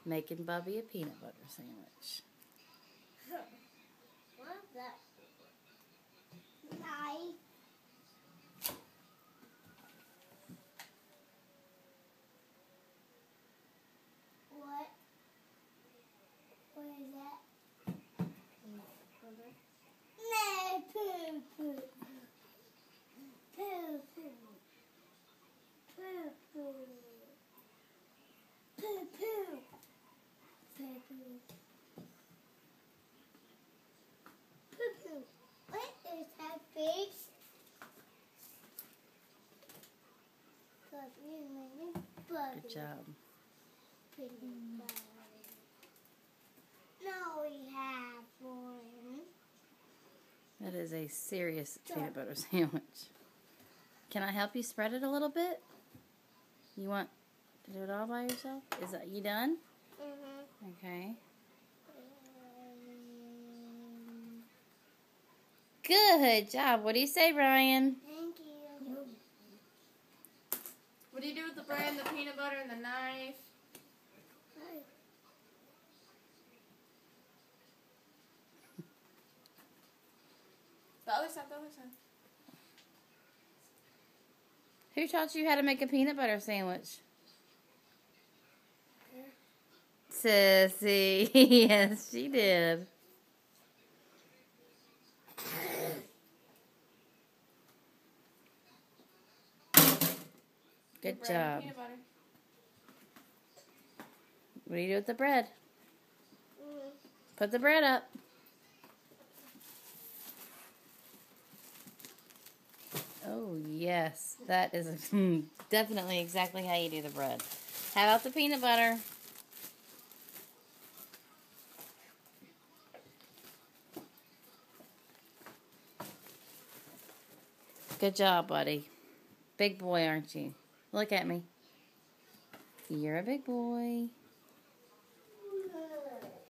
Making Bubby a peanut butter sandwich. What's that? Knife. What? What is that? No, poo poo. Poo poo. Poo poo. Poo poo. Poo poo. Poo poo. What is that face? Good job. No, we have one. That is a serious peanut butter sandwich. Can I help you spread it a little bit? You want to do it all by yourself? Is that you done? Mm-hmm. Okay. Good job. What do you say, Ryan? Thank you. What do you do with the bread and the peanut butter and the knife? The other side, the other side. Who taught you how to make a peanut butter sandwich? Sissy. Yes, she did. Good Bread and job. peanut butter. What do you do with the bread? Mm. Put the bread up. Oh, yes. That is definitely exactly how you do the bread. How about the peanut butter? Good job, buddy. Big boy, aren't you? Look at me. You're a big boy.